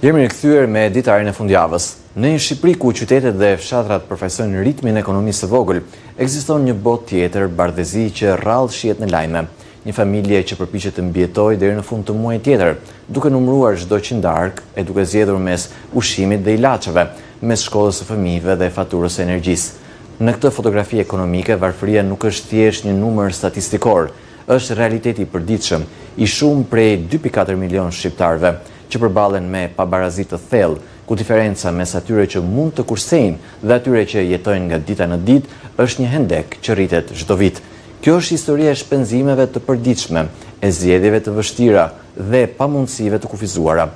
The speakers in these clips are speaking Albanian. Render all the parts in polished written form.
Jemi rikthyer me ditaren e fundjavës. Në një Shqipëri ku qytetet dhe fshatrat përfaqësojnë ritmin e ekonomisë së vogël, ekziston një botë tjetër, bardhëzi që rrallë shihet në lajme. Një familje që përpiqet të mbijetojë deri në fund të muajit tjetër, duke numëruar çdo qindark e duke zgjedhur mes ushqimit dhe ilaçeve, mes shkollës së fëmijëve dhe faturës së energjisë. Në këtë fotografi ekonomike, varfëria nuk është thjesht një numër statistikor, është realiteti i përditshëm i shumë prej 2.4 milion shqiptarëve që përballen me pabarazi të thellë, ku diferenca mes atyre që mund të kursejnë dhe atyre që jetojnë nga dita në ditë është një hendek që rritet çdo vit. Kjo është historia e shpenzimeve të përditshme, e zgjedhjeve të vështira dhe pamundësive të kufizuara.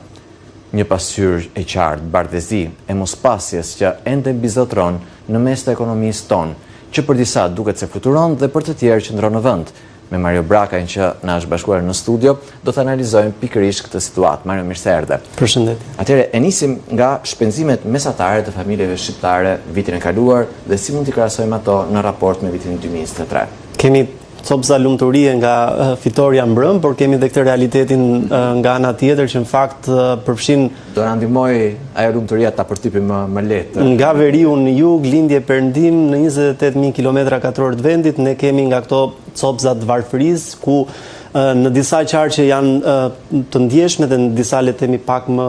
Një pasqyrë e qartë, bardhëzi e mospasjes që ende mbizotron në mes të ekonomisë tonë, që për disa duket se fluturon dhe për të tjerë qëndron në vend. Me Mario Brakajn që na është bashkuar në studio, do të analizojmë pikërisht këtë situatë. Mario, mirë se erdhe. Përshëndetje. Atëherë, e nisim nga shpenzimet mesatare të familjeve shqiptare vitin e kaluar dhe si mund t'i krahasojmë ato në raport me vitin 2023. Kemi copza lumturie nga fitoria mbrëm, por kemi edhe këtë realitetin nga ana tjetër që në fakt përfshin. Do na ndihmoj ajo lumturia ta përtypim më lehtë. Nga veriu në jug, lindje perëndim në 28.000 km2 të vendit, ne kemi nga këto copzat varfërisë ku në disa qarë që janë të ndjeshme dhe në disa le të themi pak më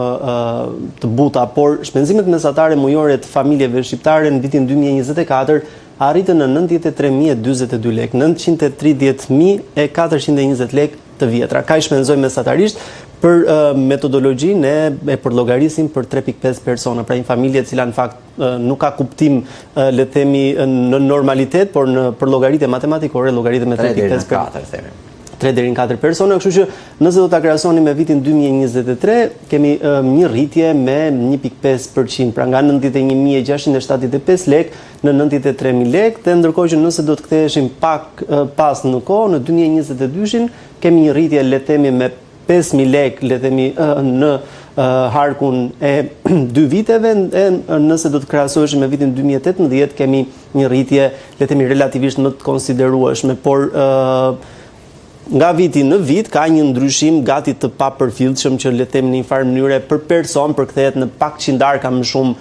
të buta, por shpenzimet mesatare mujore të familjeve shqiptare në vitin 2024 arritën në 93.042 lek, 930.420 lek të vjetra. Ka i shpenzojmë mesatarisht për metodologjinë e përllogarisim për 3.5 persona, pra një familje cila në fakt nuk ka kuptim le të themi në normalitet, por në përllogaritje matematikore, llogaritë me 3.5 persona. 3 deri në 4 persona, kështu që nëse do ta krahasoni me vitin 2023, kemi një rritje me 1.5%, pra nga 91.675 lek në 93.000 lek, dhe ndërkohë që nëse do të ktheheshim pak pas në kohë, në 2022-shin kemi një rritje le të themi me 5.000 lek le të themi në harkun e 2 viteve, e nëse do të krahasoheshim me vitin 2018 kemi një rritje le të themi relativisht më të konsiderueshme, por nga viti në vit ka një ndryshim gati të papërfillshëm që le të themi në një farë mënyre për person përkthehet në pak qindarka më shumë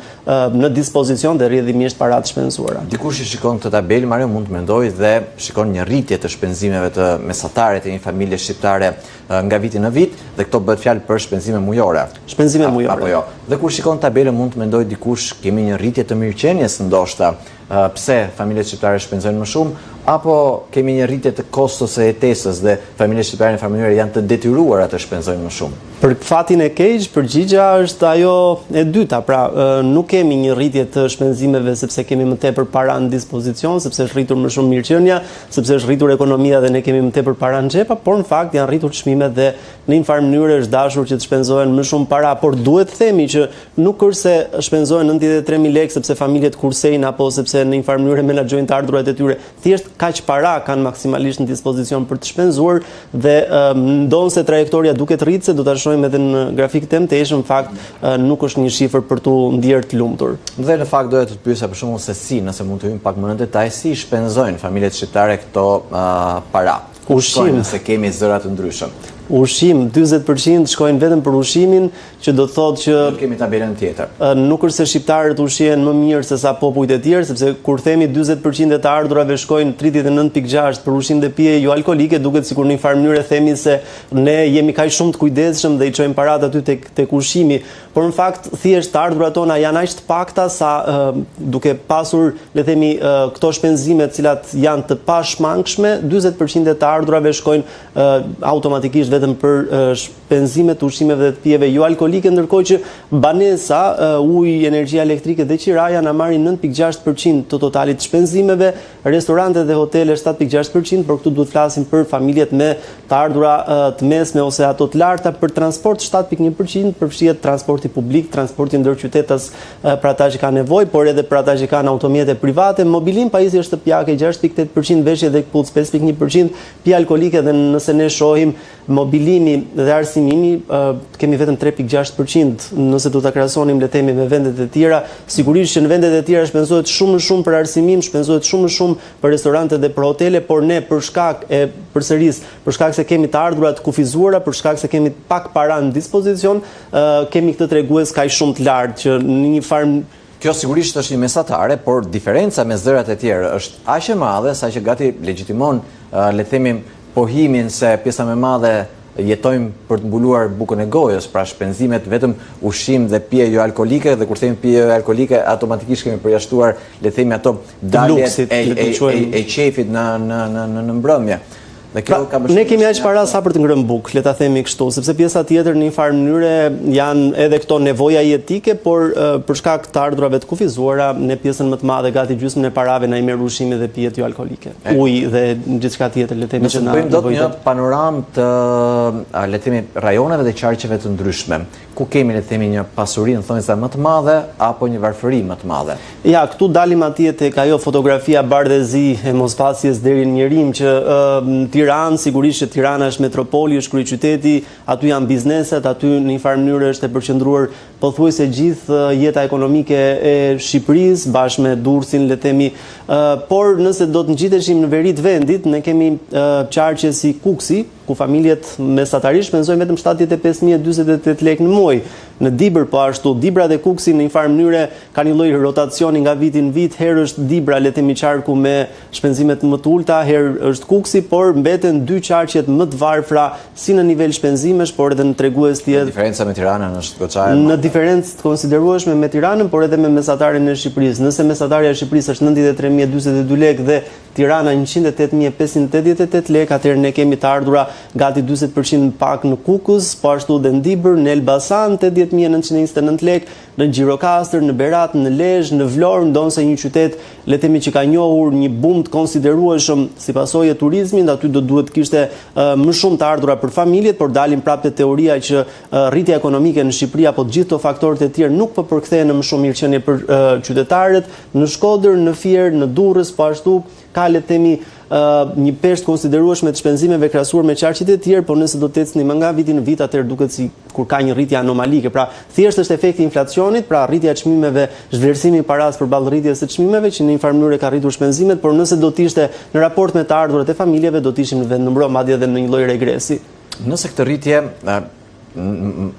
në dispozicion dhe rrjedhimisht para të shpenzuara. Dikush që shikon këtë tabelë, Mario, mund të mendojë dhe shikon një rritje të shpenzimeve të mesatare të një familje shqiptare nga viti në vit, dhe këto bëhet fjalë për shpenzime mujore. Shpenzime mujore. Apo jo. Dhe kur shikon tabelën mund të mendojë dikush kemi një rritje të mirëqenies ndoshta. Pse familjet shqiptare shpenzojnë më shumë, apo kemi një rritje të kostos së jetesës dhe familjet shqiptare në farë mënyrë janë të detyruara të shpenzojnë më shumë? Për fatin e keq, përgjigja është ajo e dyta, pra nuk kemi një rritje të shpenzimeve sepse kemi më tepër para në dispozicion, sepse është rritur më shumë mirëqenia, sepse është rritur ekonomia dhe ne kemi më tepër para në xhepa, por në fakt janë rritur çmimet dhe në një farë mënyrë është dashur që të shpenzohen më shumë para, por duhet të themi që nuk është se shpenzohen 93.000 lekë sepse familjet kursejnë apo sepse në një farë mënyrë menaxhojnë të ardhurat e tyre. Thjesht kaq para kanë maksimalisht në dispozicion për të shpenzuar dhe ndonse trajektoria duket rritse, do ta shohim edhe në grafik të mëtejshëm, në fakt nuk është një shifër për tu ndjerë të lumtur. Dhe në fakt doja të të pyesja për shembull se si, nëse mund të hyjmë pak më në detaj, si shpenzojnë familjet shqiptare këto para. Ushqim, nëse kemi zëra të ndryshëm. Ushqim, 40% shkojnë vetëm për ushqimin, që do të thotë që nuk kemi tabelën tjetër. Nuk është se shqiptarët ushqehen më mirë se sa popujt e tjerë, sepse kur themi 40% e të ardhurave shkojnë 39.6 për ushqim dhe pije jo alkolike, duket sikur në një farë mënyrë themi se ne jemi kaq shumë të kujdesshëm dhe i çojmë parat aty tek ushqimi, por në fakt thjesht të ardhurat tona janë aq të pakta sa duke pasur le themi këto shpenzime të cilat janë të pashmangshme, 40% e të ardhurave shkojnë automatikisht vetëm për shpenzimet të ushqimeve dhe të pijeve jo alkolike, ndërkohë që banesa, uji, energjia elektrike dhe qiraja na marrin 9.6% të totalit të shpenzimeve, restorantet dhe hotelet 7.6%, por këtu duhet flasim për familjet me të ardhura të mesme ose ato të larta, për transport 7.1%, përfshihet transporti publik, transporti ndërqytetës për ata që kanë nevojë, por edhe për ata që kanë automjete private, mobilim, pajisje shtëpiake 6.8%, veshje dhe këpucë 5.1%, pije alkolike, dhe nëse ne shohim mobilim mobilimi dhe arsimimi kemi vetëm 3.6%, nëse do ta krahasonim le të themi me vendet e tjera. Sigurisht që në vendet e tjera shpenzohet shumë më shumë për arsimim, shpenzohet shumë më shumë për restorante dhe për hotele, por ne për shkak për shkak se kemi të ardhurat kufizuara, për shkak se kemi pak para në dispozicion, kemi këtë tregues kaq shumë të lartë që në një farë. Kjo sigurisht është një mesatare, por diferenca mes zërat e tjerë është aq e madhe sa që gati legjitimon le të themi pohimin se pjesa më e madhe jetojmë për të mbuluar bukën e gojës, pra shpenzimet vetëm ushqim dhe pije jo alkolike, dhe kur themi pije jo alkolike automatikisht kemi përjashtuar le të themi ato daljet e qefit në mbrëmje. Ne kemi aq para sa për të ngrënë bukë, le ta themi kështu, sepse pjesa tjetër në një farë mënyre janë edhe këto nevoja jetike, por për shkak të ardhurave të kufizuara, ne pjesën më të madhe, gati gjysmën e parave na i merr ushqime dhe pijet jo alkolike. Ujë dhe gjithçka tjetër, le të themi që na bëjmë dot një panoramë të le të themi rajoneve dhe qarqeve të ndryshme, ku kemi le të themi një pasurinë thonjza më të madhe apo një varfëri më të madhe. Ja, këtu dalim atje tek ajo fotografia bardhëzi e mospasjes deri në Njerim që Tiranë, sigurisht që Tirana është metropoli, është kryeqyteti, aty janë bizneset, aty në një farë mënyrë është e përqendruar pothuajse gjithë jeta ekonomike e Shqipërisë bashkë me Durrësin, le të themi, por nëse do të ngjiteshim në veri të vendit, ne kemi qarqe si Kuksi, ku familjet mesatarisht shpenzojnë vetëm 75.048 lekë në muaj. Në Dibër po ashtu, Dibra dhe Kuksi në një farë mënyre kanë një lloj rotacioni nga viti në vit, herë është Dibra le të themi qarku me shpenzimet më të ulta, herë është Kuksi, por mbeten dy qarqet më të varfra si në nivel shpenzimesh, por edhe në tregues tjetër. Diferenca me Tiranën është goxha. Në diferencë të konsiderueshme me Tiranën, por edhe me mesatarin e Shqipërisë. Nëse mesatarja e Shqipërisë është 93.042 lekë dhe Tirana 108.588 lekë, atëherë ne kemi të ardhura gati 40% pak në Kukës, po ashtu dhe në Dibër, në Elbasan 80.929 lekë, në Gjirokastër, në Berat, në Lezhë, në Vlorë, ndonse një qytet le të themi që ka njohur një bum të konsiderueshëm si pasojë e turizmit, aty do duhet kishte më shumë të ardhura për familjet, por dalim prapë te teoria që rritja ekonomike në Shqipëri apo të gjithë këto faktorët e tjerë nuk po përkthehen në më shumë mirëqenie për qytetarët. Në Shkodër, në Fier, në Durrës, po ashtu ka le të themi një peshë konsiderueshme të shpenzimeve krahasuar me qarqet e tjerë, por nëse do të ecni më nga viti në vit, atëherë duket si kur ka një rritje anomalike. Pra, thjesht është efekti i inflacionit, pra rritja e çmimeve, zhvlerësimi i paras përballë rritjes së çmimeve që në një farë mënyrë ka rritur shpenzimet, por nëse do të ishte në raport me të ardhurat e familjeve, do të ishim në vend numëro, madje edhe në një lloj regresi. Nëse këtë rritje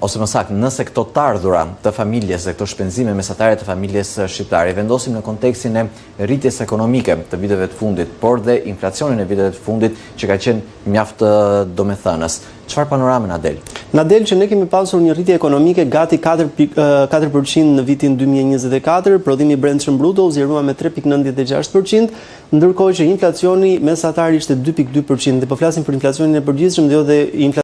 ose më saktë, nëse këto të ardhura të familjes dhe këto shpenzime mesatare të familjes shqiptare vendosim në kontekstin e rritjes ekonomike të viteve të fundit, por dhe inflacionin e viteve të fundit që ka qenë mjaft domethënës, çfarë panorame na del? Na del që ne kemi pasur një rritje ekonomike gati 4% në vitin 2024, prodhimi i brendshëm bruto u zgjerua me 3.96%, ndërkohë që inflacioni mesatar ishte 2.2%. Dhe po flasim për inflacionin e përgjithshëm dhe jo dhe